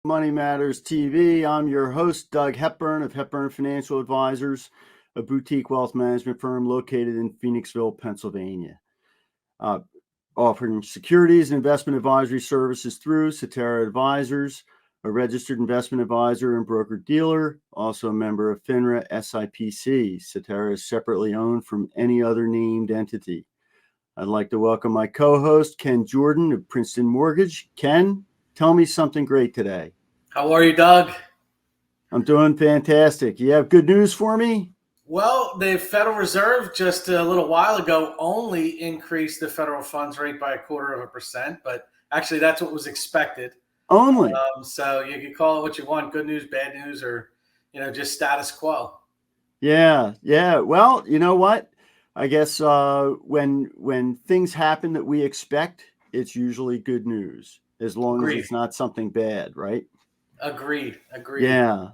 Money Matters TV. I'm your host, Doug Hepburn of Hepburn Financial Advisors, a boutique wealth management firm located in Phoenixville, Pennsylvania. Offering securities and investment advisory services through Cetera Advisors, a registered investment advisor and broker-dealer, also a member of FINRA SIPC. Cetera is separately owned from any other named entity. I'd like to welcome my co-host, Ken Jordan of Princeton Mortgage. Ken, tell me something great today. How are you, Doug? I'm doing fantastic. You have good news for me? Well, the Federal Reserve just a little while ago only increased the federal funds rate by 0.25%, but actually that's what was expected. Only. So you can call it what you want, good news, bad news, or just status quo. Yeah. Well, you know what? I guess when things happen that we expect, it's usually good news, as long as it's not something bad, right? Agreed. Yeah.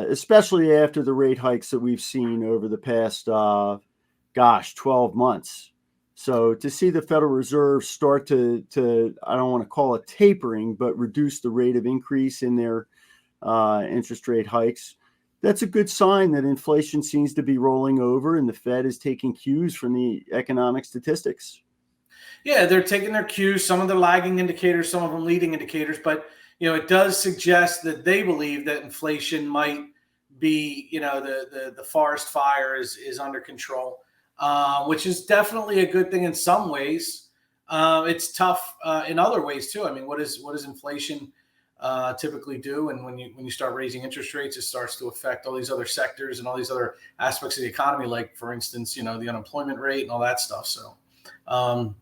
Especially after the rate hikes that we've seen over the past, 12 months. So to see the Federal Reserve start to I don't want to call it tapering, but reduce the rate of increase in their interest rate hikes, that's a good sign that inflation seems to be rolling over and the Fed is taking cues from the economic statistics. Yeah, they're taking their cues, some of the lagging indicators, some of them leading indicators, but it does suggest that they believe that inflation might be, the forest fire is under control, which is definitely a good thing in some ways. It's tough in other ways too. I mean, what does inflation typically do? And when you start raising interest rates, it starts to affect all these other sectors and all these other aspects of the economy, like, for instance, the unemployment rate and all that stuff. So,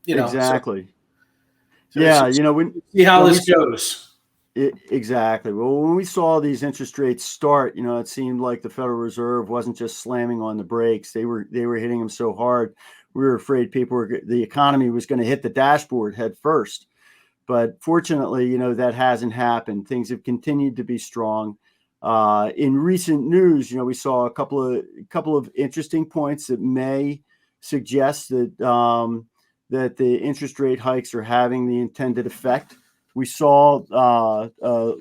Exactly. So when see how this goes. Exactly. Well, when we saw these interest rates start, it seemed like the Federal Reserve wasn't just slamming on the brakes. They were hitting them so hard. We were afraid the economy was going to hit the dashboard head first. But fortunately, that hasn't happened. Things have continued to be strong. In recent news, we saw a couple of interesting points that may suggest that that the interest rate hikes are having the intended effect. We saw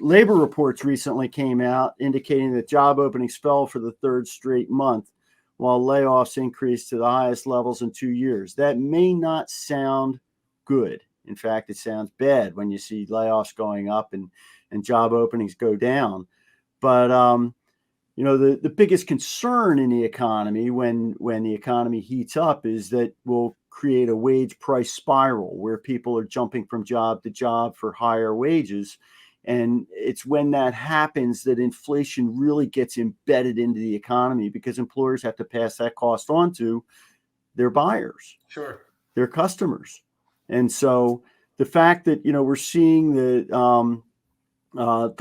labor reports recently came out indicating that job openings fell for the third straight month, while layoffs increased to the highest levels in 2 years. That may not sound good. In fact, it sounds bad when you see layoffs going up and job openings go down. But the biggest concern in the economy when the economy heats up is that we'll create a wage price spiral where people are jumping from job to job for higher wages. And it's when that happens that inflation really gets embedded into the economy, because employers have to pass that cost on to their buyers, their customers. And so the fact that, we're seeing the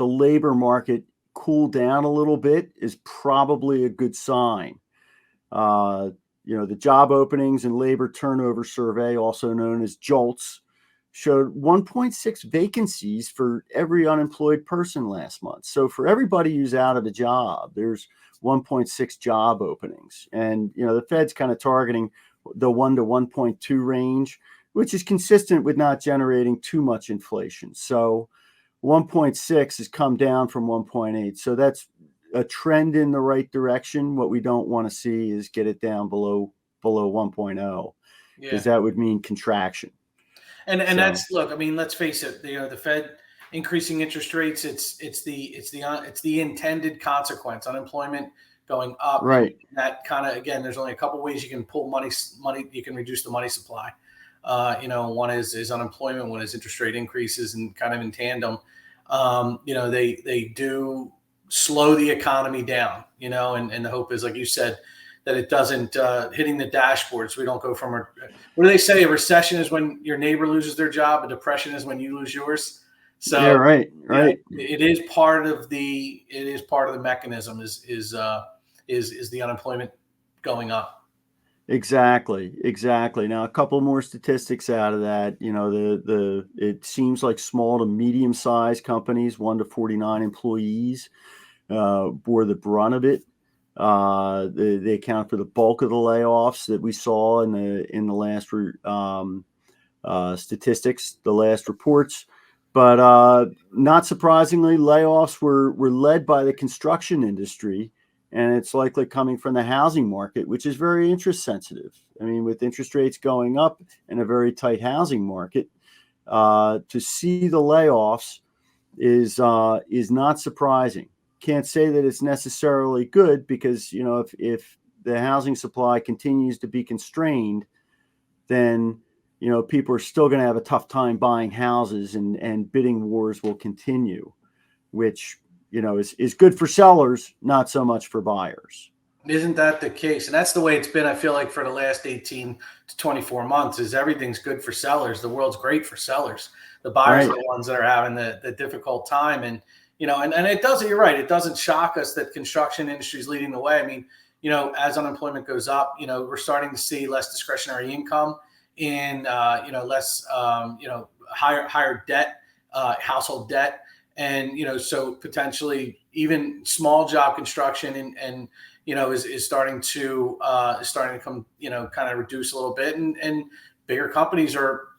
labor market cool down a little bit is probably a good sign. The job openings and labor turnover survey, also known as JOLTS, showed 1.6 vacancies for every unemployed person last month. So for everybody who's out of a job, there's 1.6 job openings. And, the Fed's kind of targeting the 1 to 1.2 range, which is consistent with not generating too much inflation. So 1.6 has come down from 1.8. So that's a trend in the right direction. What we don't want to see is get it down below 1.0, because that would mean contraction. And that's, look, I mean, let's face it, the Fed increasing interest rates, it's the intended consequence. Unemployment going up. Right. That kind of, again, there's only a couple ways you can pull money, you can reduce the money supply. One is unemployment, one is interest rate increases, and kind of in tandem, they do slow the economy down, and the hope is, like you said, that it doesn't hitting the dashboard. So we don't go from what do they say? A recession is when your neighbor loses their job. A depression is when you lose yours. So yeah, right. It is part of the mechanism is the unemployment going up. Exactly. Now, a couple more statistics out of that. It seems like small to medium-sized companies, 1 to 49 employees, bore the brunt of it. They account for the bulk of the layoffs that we saw in the last statistics, the last reports. But not surprisingly, layoffs were led by the construction industry, and it's likely coming from the housing market, which is very interest sensitive. I mean, with interest rates going up and a very tight housing market, to see the layoffs is not surprising. Can't say that it's necessarily good because, you know, if the housing supply continues to be constrained, then, you know, people are still going to have a tough time buying houses, and bidding wars will continue, which, you know, is good for sellers, not so much for buyers. Isn't that the case? And that's the way it's been, I feel like, for the last 18 to 24 months is everything's good for sellers. The world's great for sellers. The buyers Right. are the ones that are having the difficult time. And, you know, and it doesn't, you're right. It doesn't shock us that construction industry is leading the way. I mean, you know, as unemployment goes up, you know, we're starting to see less discretionary income in, you know, less, you know, higher debt, household debt. And, you know, so potentially even small job construction and you know, is starting to come, you know, kind of reduce a little bit, and bigger companies are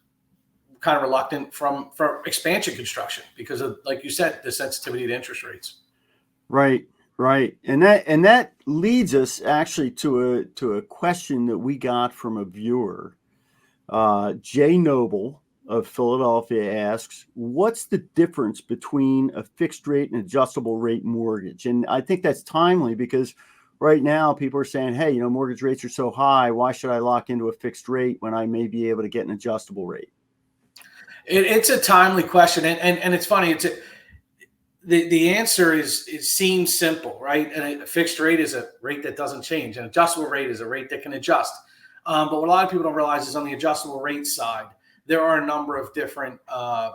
kind of reluctant from expansion construction because of, like you said, the sensitivity to interest rates. Right, right. And that leads us actually to a question that we got from a viewer. Jay Noble of Philadelphia asks, what's the difference between a fixed rate and adjustable rate mortgage? And I think that's timely because right now people are saying, hey, you know, mortgage rates are so high. Why should I lock into a fixed rate when I may be able to get an adjustable rate? It's a timely question. And it's funny. The answer it seems simple, right? And a fixed rate is a rate that doesn't change. An adjustable rate is a rate that can adjust. But what a lot of people don't realize is on the adjustable rate side, there are a number of different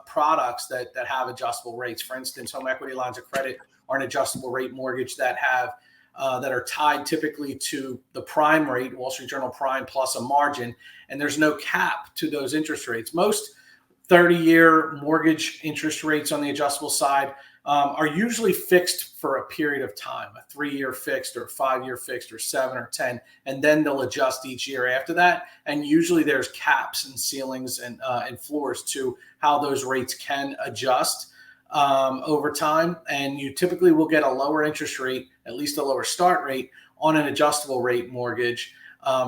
products that have adjustable rates. For instance, home equity lines of credit are an adjustable rate mortgage that are tied typically to the prime rate, Wall Street Journal prime plus a margin, and there's no cap to those interest rates. Most 30-year mortgage interest rates on the adjustable side are usually fixed for a period of time, a 3-year fixed or a 5-year fixed or 7 or 10, and then they'll adjust each year after that. And usually there's caps and ceilings and floors to how those rates can adjust over time. And you typically will get a lower interest rate, at least a lower start rate on an adjustable rate mortgage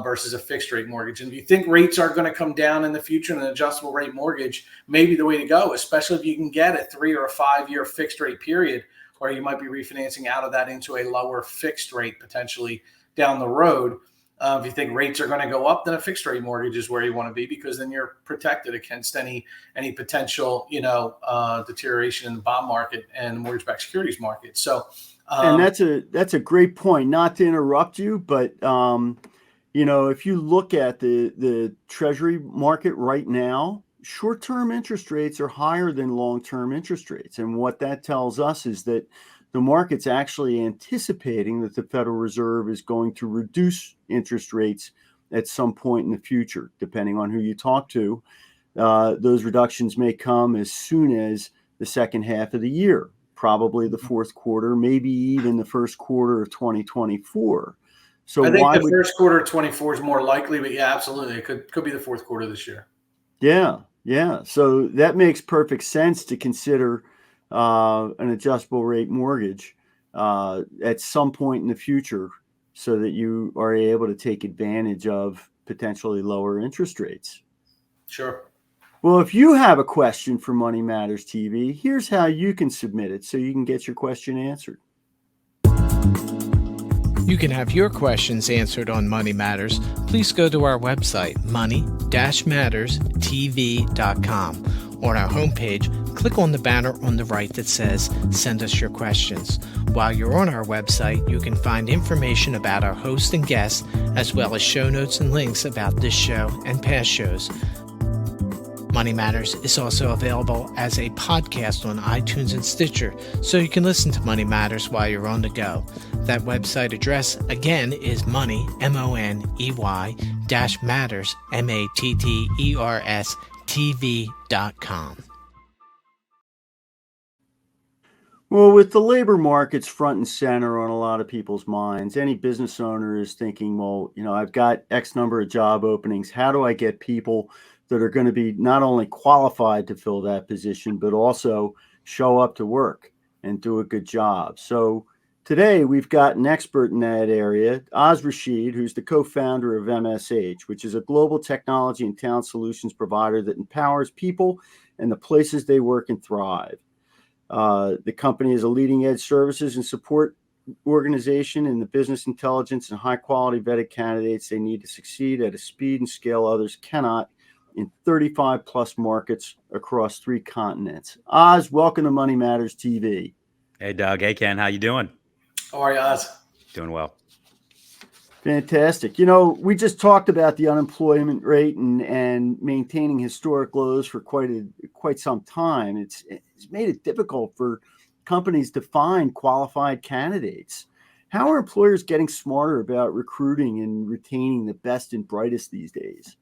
versus a fixed rate mortgage. And if you think rates are going to come down in the future, and an adjustable rate mortgage may be the way to go, especially if you can get a 3 or a 5-year fixed rate period, where you might be refinancing out of that into a lower fixed rate potentially down the road. If you think rates are going to go up, then a fixed rate mortgage is where you want to be, because then you're protected against any potential, you know, deterioration in the bond market and the mortgage-backed securities market. So, and that's a great point. Not to interrupt you, but you know, if you look at the Treasury market right now, short-term interest rates are higher than long-term interest rates, and what that tells us is that the market's actually anticipating that the Federal Reserve is going to reduce interest rates at some point in the future, depending on who you talk to. Those reductions may come as soon as the second half of the year, probably the fourth quarter, maybe even the first quarter of 2024. So I think the first quarter of 24 is more likely, but yeah, absolutely. It could be the fourth quarter this year. Yeah, yeah. So that makes perfect sense to consider an adjustable rate mortgage at some point in the future, so that you are able to take advantage of potentially lower interest rates. Sure. Well, if you have a question for Money Matters TV, here's how you can submit it so you can get your question answered. You can have your questions answered on Money Matters. Please go to our website, money-matterstv.com. On our homepage, click on the banner on the right that says, Send us your questions. While you're on our website, you can find information about our host and guests, as well as show notes and links about this show and past shows. Money Matters is also available as a podcast on iTunes and Stitcher, so you can listen to Money Matters while you're on the go. That website address, again, is money, MONEY, -matters, MATTERS, TV.com. Well, with the labor markets front and center on a lot of people's minds, any business owner is thinking, well, you know, I've got X number of job openings. How do I get people that are going to be not only qualified to fill that position, but also show up to work and do a good job. So today we've got an expert in that area, Oz Rashid, who's the co-founder of MSH, which is a global technology and talent solutions provider that empowers people and the places they work and thrive. The company is a leading edge services and support organization in the business intelligence and high quality vetted candidates they need to succeed at a speed and scale others cannot in 35 plus markets across 3 continents. Oz, welcome to Money Matters TV. Hey, Doug. Hey, Ken. How you doing? How are you, Oz? Doing well. Fantastic. You know, we just talked about the unemployment rate and maintaining historic lows for quite some time. It's made it difficult for companies to find qualified candidates. How are employers getting smarter about recruiting and retaining the best and brightest these days?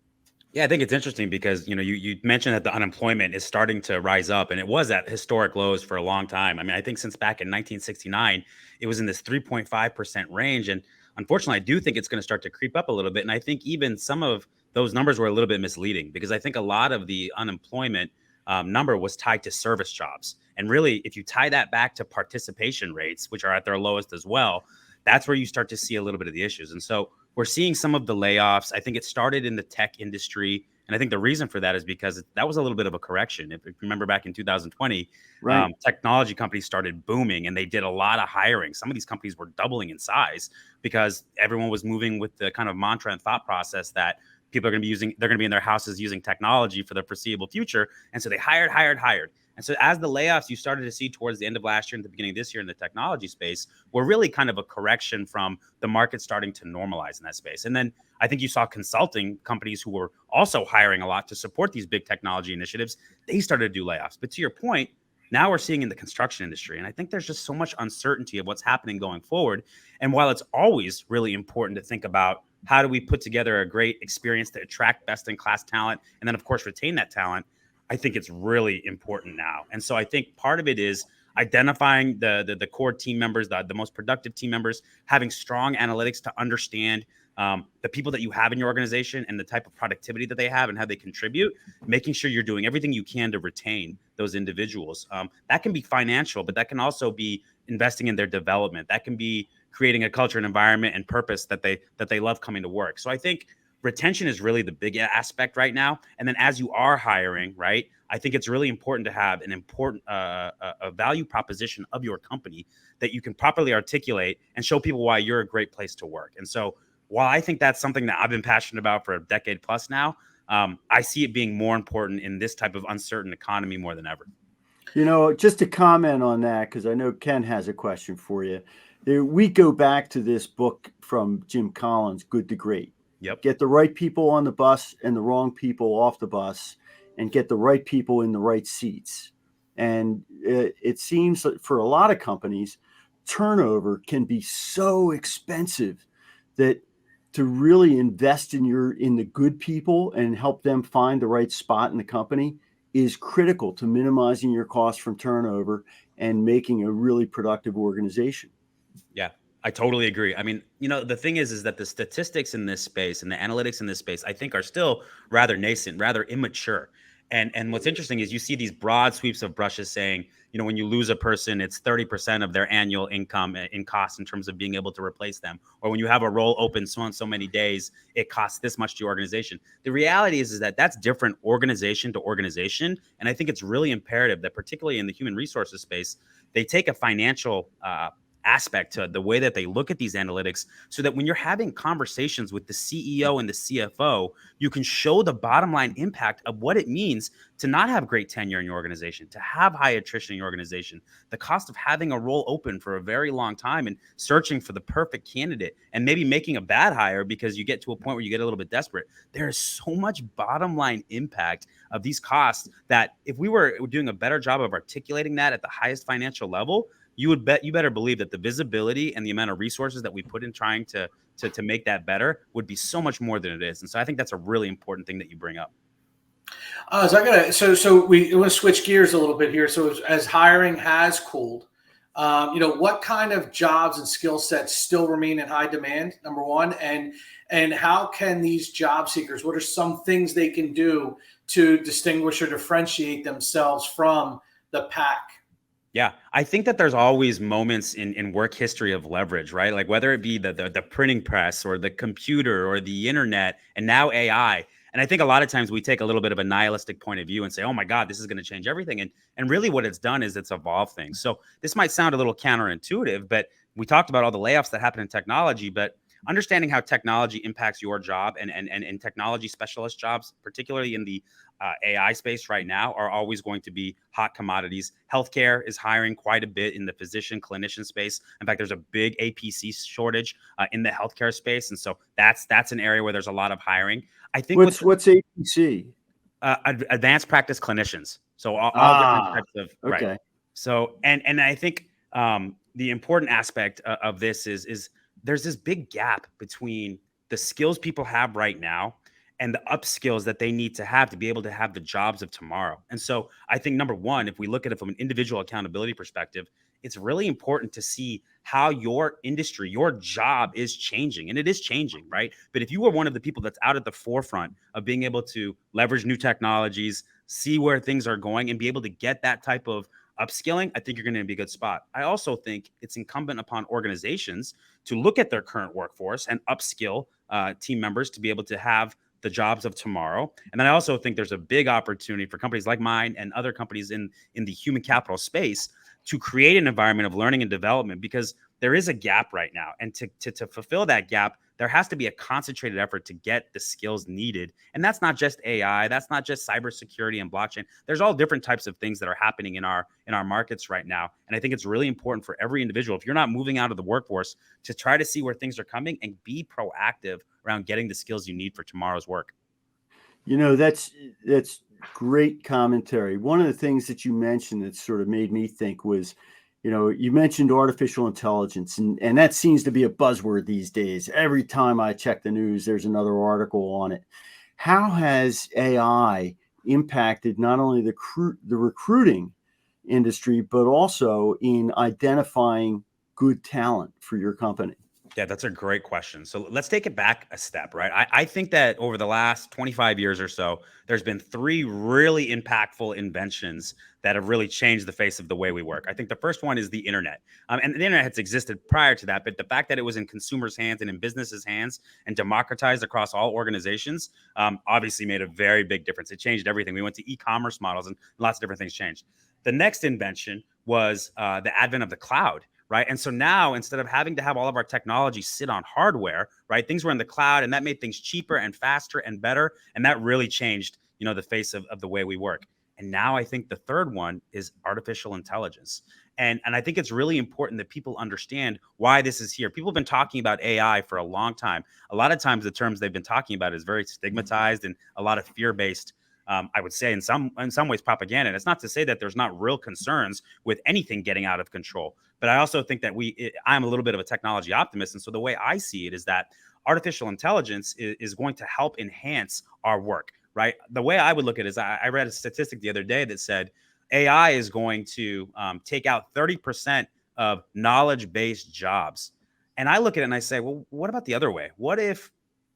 Yeah, I think it's interesting because, you mentioned that the unemployment is starting to rise up, and it was at historic lows for a long time. I mean, I think since back in 1969, it was in this 3.5% range. And unfortunately, I do think it's going to start to creep up a little bit. And I think even some of those numbers were a little bit misleading because I think a lot of the unemployment number was tied to service jobs. And really, if you tie that back to participation rates, which are at their lowest as well, that's where you start to see a little bit of the issues. And so we're seeing some of the layoffs. I think it started in the tech industry. And I think the reason for that is because that was a little bit of a correction. If you remember back in 2020, right. Technology companies started booming and they did a lot of hiring. Some of these companies were doubling in size because everyone was moving with the kind of mantra and thought process that people are going to be they're going to be in their houses using technology for the foreseeable future. And so they hired. And so as the layoffs you started to see towards the end of last year and the beginning of this year in the technology space were really kind of a correction from the market starting to normalize in that space. And then I think you saw consulting companies who were also hiring a lot to support these big technology initiatives. They started to do layoffs. But to your point, now we're seeing in the construction industry. And I think there's just so much uncertainty of what's happening going forward. And while it's always really important to think about how do we put together a great experience to attract best in class talent and then, of course, retain that talent, I think it's really important now. And so I think part of it is identifying the core team members, the most productive team members, having strong analytics to understand the people that you have in your organization and the type of productivity that they have and how they contribute, making sure you're doing everything you can to retain those individuals. That can be financial, but that can also be investing in their development. That can be creating a culture and environment and purpose that they love coming to work. So I think retention is really the big aspect right now. And then as you are hiring, right, I think it's really important to have an important a value proposition of your company that you can properly articulate and show people why you're a great place to work. And so while I think that's something that I've been passionate about for a decade plus now, I see it being more important in this type of uncertain economy more than ever. You know, just to comment on that, because I know Ken has a question for you. We go back to this book from Jim Collins, Good to Great. Yep. Get the right people on the bus and the wrong people off the bus, and get the right people in the right seats. And it seems that for a lot of companies, turnover can be so expensive that to really invest in the good people and help them find the right spot in the company is critical to minimizing your costs from turnover and making a really productive organization. Yeah, I totally agree. I mean, the thing is that the statistics in this space and the analytics in this space, I think, are still rather nascent, rather immature. And what's interesting is you see these broad sweeps of brushes saying, when you lose a person, it's 30% of their annual income in costs in terms of being able to replace them. Or when you have a role open so many days, it costs this much to your organization. The reality is that that's different organization to organization. And I think it's really imperative that particularly in the human resources space, they take a financial aspect to the way that they look at these analytics so that when you're having conversations with the CEO and the CFO, you can show the bottom line impact of what it means to not have great tenure in your organization, to have high attrition in your organization, the cost of having a role open for a very long time and searching for the perfect candidate and maybe making a bad hire because you get to a point where you get a little bit desperate. There is so much bottom line impact of these costs that if we were doing a better job of articulating that at the highest financial level, you better believe that the visibility and the amount of resources that we put in trying to make that better would be so much more than it is. And so I think that's a really important thing that you bring up. So we want to switch gears a little bit here. So as hiring has cooled, What kind of jobs and skill sets still remain in high demand, number one, and how can these job seekers, what are some things they can do to distinguish or differentiate themselves from the pack? Yeah, I think that there's always moments in work history of leverage, right? Like whether it be the printing press or the computer or the internet and now AI. And I think a lot of times we take a little bit of a nihilistic point of view and say, "Oh my God, this is going to change everything." And really, what it's done is it's evolved things. So this might sound a little counterintuitive, but we talked about all the layoffs that happen in technology, but understanding how technology impacts your job and technology specialist jobs, particularly in the AI space right now, are always going to be hot commodities. Healthcare is hiring quite a bit in the physician clinician space. In fact, there's a big APC shortage in the healthcare space, and so that's an area where there's a lot of hiring. I think What's APC? Advanced practice clinicians, so all different types of right. Okay. So and I think the important aspect of this is there's this big gap between the skills people have right now and the upskills that they need to have to be able to have the jobs of tomorrow. And so I think number one, if we look at it from an individual accountability perspective, it's really important to see how your industry, your job is changing. And it is changing, right? But if you are one of the people that's out at the forefront of being able to leverage new technologies, see where things are going, and be able to get that type of upskilling, I think you're going to be a good spot. I also think it's incumbent upon organizations to look at their current workforce and upskill team members to be able to have the jobs of tomorrow. And then I also think there's a big opportunity for companies like mine and other companies in the human capital space to create an environment of learning and development, because there is a gap right now. And to fulfill that gap, there has to be a concentrated effort to get the skills needed. And that's not just AI, that's not just cybersecurity and blockchain. There's all different types of things that are happening in our markets right now. And I think it's really important for every individual, if you're not moving out of the workforce, to try to see where things are coming and be proactive around getting the skills you need for tomorrow's work. That's great commentary. One of the things that you mentioned that sort of made me think was, you mentioned artificial intelligence, and that seems to be a buzzword these days. Every time I check the news, there's another article on it. How has AI impacted not only the recruiting industry, but also in identifying good talent for your company? Yeah, that's a great question. So let's take it back a step, right? I think that over the last 25 years or so, there's been three really impactful inventions that have really changed the face of the way we work. I think the first one is the internet. And the internet has existed prior to that, but the fact that it was in consumers' hands and in businesses' hands and democratized across all organizations obviously made a very big difference. It changed everything. We went to e-commerce models and lots of different things changed. The next invention was the advent of the cloud. Right. And so now, instead of having to have all of our technology sit on hardware, right, things were in the cloud, and that made things cheaper and faster and better. And that really changed, the face of the way we work. And now I think the third one is artificial intelligence. And I think it's really important that people understand why this is here. People have been talking about AI for a long time. A lot of times the terms they've been talking about is very stigmatized and a lot of fear-based. I would say in some ways propaganda. And it's not to say that there's not real concerns with anything getting out of control. But I also think that I'm a little bit of a technology optimist. And so the way I see it is that artificial intelligence is going to help enhance our work, right? The way I would look at it is I read a statistic the other day that said AI is going to take out 30% of knowledge-based jobs. And I look at it and I say, well, what about the other way? What if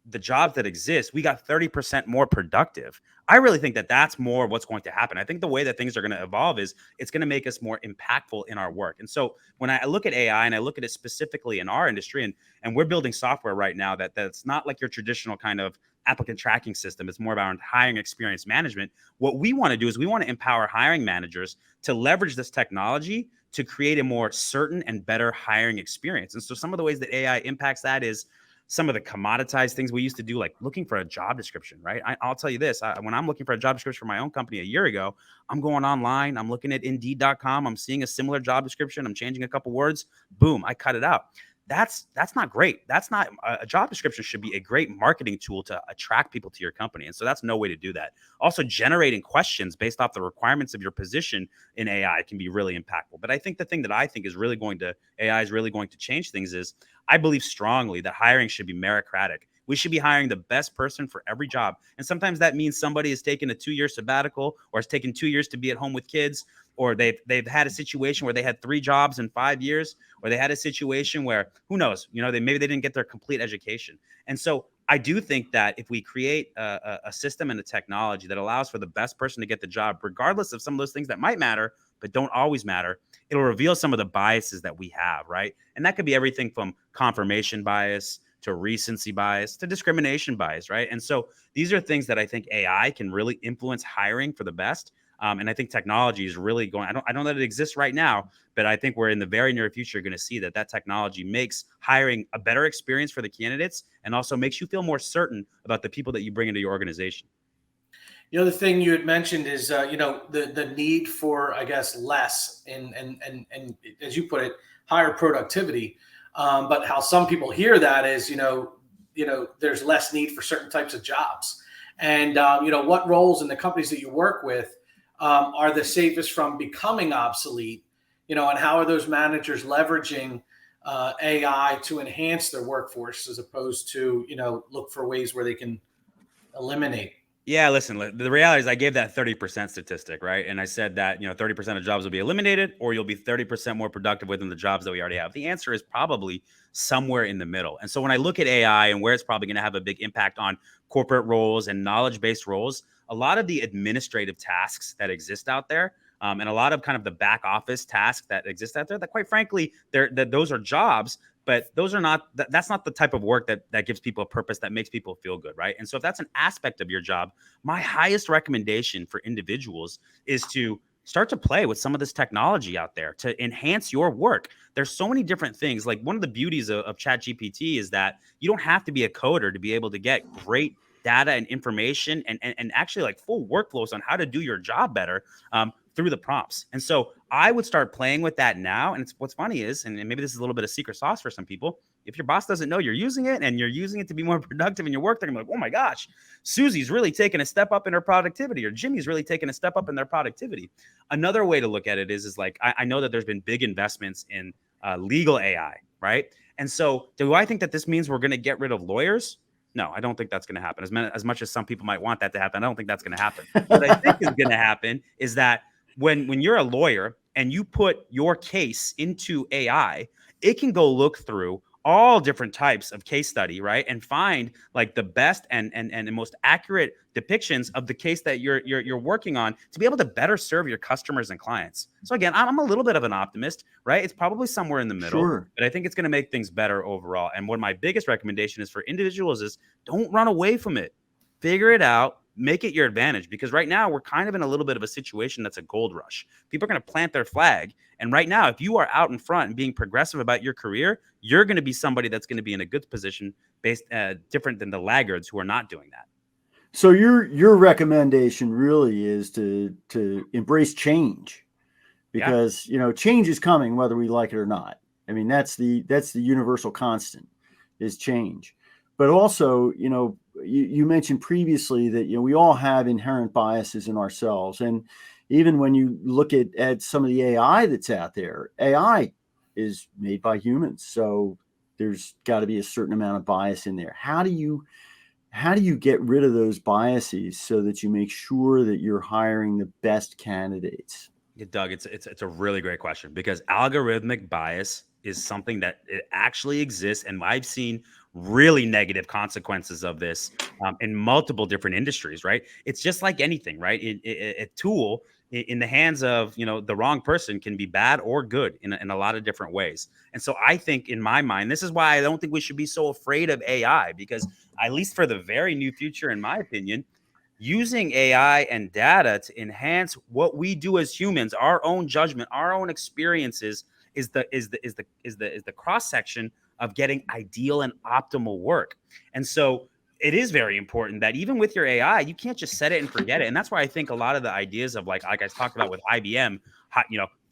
the jobs that exist, we got 30% more productive? I really think that that's more of what's going to happen. I think the way that things are going to evolve is it's going to make us more impactful in our work. And so when I look at AI and I look at it specifically in our industry, and we're building software right now that's not like your traditional kind of applicant tracking system. It's more about hiring experience management. What we want to do is we want to empower hiring managers to leverage this technology to create a more certain and better hiring experience. And so some of the ways that AI impacts that is some of the commoditized things we used to do, like looking for a job description, right? I'll tell you this, when I'm looking for a job description for my own company a year ago, I'm going online, I'm looking at Indeed.com, I'm seeing a similar job description, I'm changing a couple words, boom, I cut it out. That's not great. That's not a job description should be a great marketing tool to attract people to your company. And so that's no way to do that. Also, generating questions based off the requirements of your position in AI can be really impactful. But I think the thing that I think AI is really going to change things is I believe strongly that hiring should be meritocratic. We should be hiring the best person for every job. And sometimes that means somebody has taken a 2-year sabbatical, or has taken 2 years to be at home with kids, or they've had a situation where they had 3 jobs in 5 years, or they had a situation where, who knows, maybe they didn't get their complete education. And so I do think that if we create a system and a technology that allows for the best person to get the job, regardless of some of those things that might matter, but don't always matter, it'll reveal some of the biases that we have, right? And that could be everything from confirmation bias to recency bias to discrimination bias, right? And so these are things that I think AI can really influence hiring for the best. And I think technology is really going, I don't know that it exists right now, but I think we're in the very near future going to see that technology makes hiring a better experience for the candidates, and also makes you feel more certain about the people that you bring into your organization. The other thing you had mentioned is, the need for, I guess, less and as you put it, higher productivity. But how some people hear that is, there's less need for certain types of jobs. And, what roles in the companies that you work with are the safest from becoming obsolete, and how are those managers leveraging AI to enhance their workforce as opposed to, look for ways where they can eliminate? Yeah, listen, the reality is I gave that 30% statistic, right? And I said that, 30% of jobs will be eliminated, or you'll be 30% more productive within the jobs that we already have. The answer is probably somewhere in the middle. And so when I look at AI and where it's probably going to have a big impact on corporate roles and knowledge-based roles, a lot of the administrative tasks that exist out there, and a lot of kind of the back office tasks that exist out there, that quite frankly, those are jobs, but those are not, that's not the type of work that gives people a purpose, that makes people feel good, right? And so if that's an aspect of your job, my highest recommendation for individuals is to start to play with some of this technology out there to enhance your work. There's so many different things. Like, one of the beauties of ChatGPT is that you don't have to be a coder to be able to get great data and information and actually like full workflows on how to do your job better through the prompts. And so I would start playing with that now. And what's funny is, and maybe this is a little bit of secret sauce for some people, if your boss doesn't know you're using it and you're using it to be more productive in your work, they're gonna be like, oh my gosh, Susie's really taking a step up in her productivity, or Jimmy's really taking a step up in their productivity. Another way to look at it is like, I know that there's been big investments in legal AI, right? And so do I think that this means we're gonna get rid of lawyers? No, I don't think that's going to happen. As much as some people might want that to happen, I don't think that's going to happen. What I think is going to happen is that when you're a lawyer and you put your case into AI, it can go look through all different types of case study, right? And find like the best and most accurate depictions of the case that you're working on, to be able to better serve your customers and clients. So again, I'm a little bit of an optimist, right? It's probably somewhere in the middle, Sure. but I think it's going to make things better overall. And what my biggest recommendation is for individuals is, don't run away from it. Figure it out. Make it your advantage, because right now we're kind of in a little bit of a situation that's a gold rush. People are going to plant their flag. And right now, if you are out in front and being progressive about your career, you're going to be somebody that's going to be in a good position, based different than the laggards who are not doing that. So your recommendation really is to embrace change, because change is coming whether we like it or not. I mean, that's the universal constant, is change. But also, you mentioned previously that we all have inherent biases in ourselves, and even when you look at some of the AI that's out there, AI is made by humans, so there's got to be a certain amount of bias in there. How do you get rid of those biases so that you make sure that you're hiring the best candidates? Yeah, Doug, it's a really great question, because algorithmic bias is something that it actually exists, and I've seen really negative consequences of this in multiple different industries, right? It's just like anything, right? A tool in the hands of the wrong person can be bad or good in a lot of different ways. And so I think, in my mind, this is why I don't think we should be so afraid of AI, because at least for the very near future, in my opinion, using AI and data to enhance what we do as humans, our own judgment, our own experiences, is the cross section of getting ideal and optimal work. And so it is very important that even with your AI, you can't just set it and forget it. And that's why I think a lot of the ideas of like I talked about with IBM,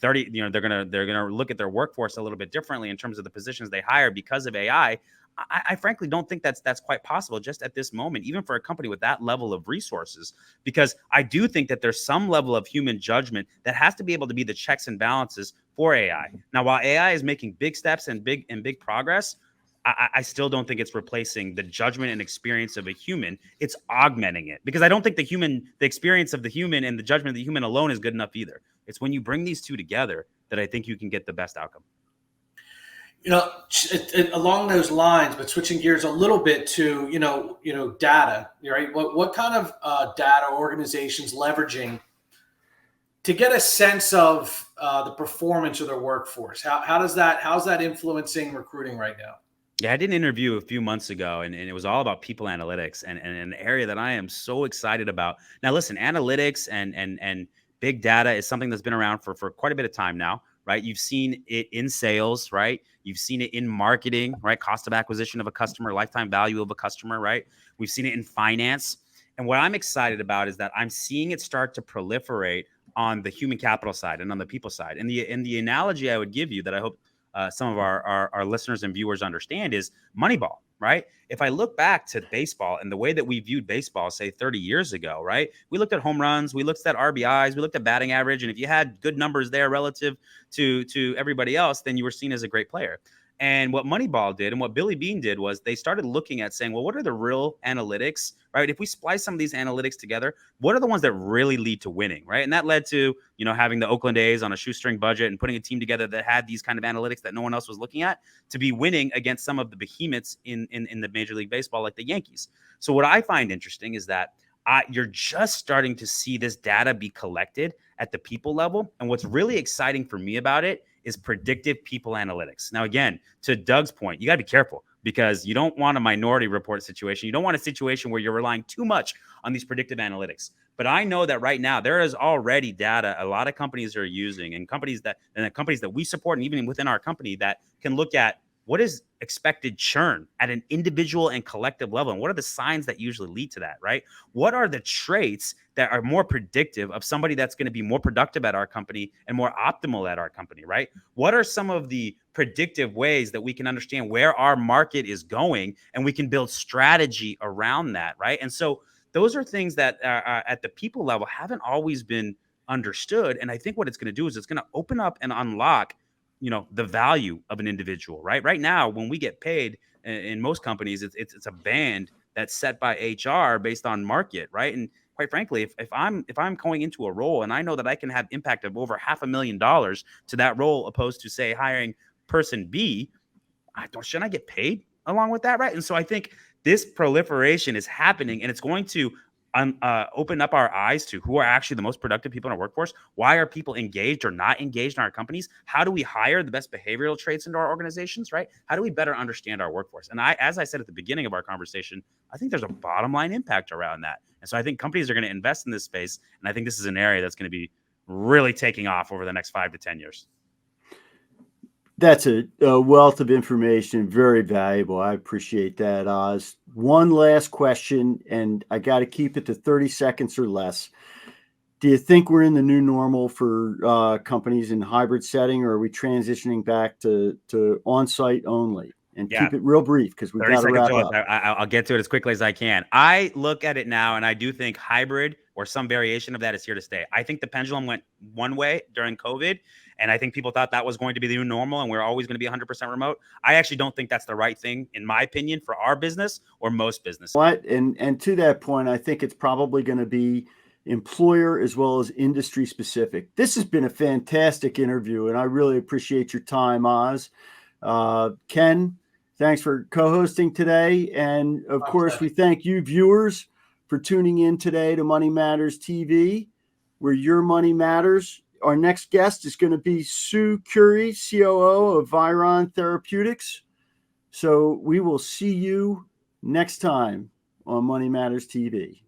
30, they're gonna look at their workforce a little bit differently in terms of the positions they hire because of AI. I frankly don't think that's quite possible just at this moment, even for a company with that level of resources, because I do think that there's some level of human judgment that has to be able to be the checks and balances for AI. Now, while AI is making big steps and big progress, I still don't think it's replacing the judgment and experience of a human. It's augmenting it, because I don't think the experience of the human and the judgment of the human alone is good enough either. It's when you bring these two together that I think you can get the best outcome. Along those lines, but switching gears a little bit to data, right? What kind of data are organizations leveraging to get a sense of the performance of their workforce? How's that influencing recruiting right now? Yeah, I did an interview a few months ago, and it was all about people analytics, and an area that I am so excited about. Now, listen, analytics and big data is something that's been around for quite a bit of time now, right? You've seen it in sales, right? You've seen it in marketing, right? Cost of acquisition of a customer, lifetime value of a customer, right? We've seen it in finance. And what I'm excited about is that I'm seeing it start to proliferate on the human capital side and on the people side. And the analogy I would give you that I hope some of our listeners and viewers understand is Moneyball, right? If I look back to baseball and the way that we viewed baseball, say 30 years ago, right? We looked at home runs, we looked at RBIs, we looked at batting average. And if you had good numbers there relative to everybody else, then you were seen as a great player. And what Moneyball did and what Billy Beane did was they started looking at saying, well, what are the real analytics, right? If we splice some of these analytics together, what are the ones that really lead to winning, right? And that led to, having the Oakland A's on a shoestring budget and putting a team together that had these kind of analytics that no one else was looking at to be winning against some of the behemoths in the Major League Baseball, like the Yankees. So what I find interesting is that you're just starting to see this data be collected at the people level. And what's really exciting for me about it is predictive people analytics. Now, again, to Doug's point, you got to be careful because you don't want a minority report situation. You don't want a situation where you're relying too much on these predictive analytics. But I know that right now there is already data a lot of companies are using, and companies that we support, and even within our company, that can look at what is expected churn at an individual and collective level, and what are the signs that usually lead to that, right? What are the traits that are more predictive of somebody that's going to be more productive at our company and more optimal at our company, right? What are some of the predictive ways that we can understand where our market is going, and we can build strategy around that, right? And so those are things that at the people level haven't always been understood. And I think what it's going to do is it's going to open up and unlock the value of an individual, right? Right now, when we get paid in most companies, it's a band that's set by HR based on market, right? And quite frankly, if I'm going into a role and I know that I can have impact of over $500,000 to that role, opposed to, say, hiring person B, shouldn't I get paid along with that, right? And so I think this proliferation is happening, and it's going to open up our eyes to who are actually the most productive people in our workforce. Why are people engaged or not engaged in our companies? How do we hire the best behavioral traits into our organizations, right? How do we better understand our workforce? And as I said at the beginning of our conversation, I think there's a bottom line impact around that. And so I think companies are going to invest in this space. And I think this is an area that's going to be really taking off over the next 5 to 10 years. That's a wealth of information, very valuable. I appreciate that, Oz. One last question, and I got to keep it to 30 seconds or less. Do you think we're in the new normal for companies in hybrid setting, or are we transitioning back to on-site only? And keep it real brief because we've got to wrap up. I'll get to it as quickly as I can. I look at it now, and I do think hybrid or some variation of that is here to stay. I think the pendulum went one way during COVID, and I think people thought that was going to be the new normal, and we're always going to be 100% remote. I actually don't think that's the right thing, in my opinion, for our business or most businesses. And to that point, I think it's probably going to be employer as well as industry specific. This has been a fantastic interview, and I really appreciate your time, Oz. Ken, thanks for co-hosting today. And of course, we thank you viewers for tuning in today to Money Matters TV, where your money matters. Our next guest is going to be Sue Curie, COO of Viron Therapeutics. So we will see you next time on Money Matters TV.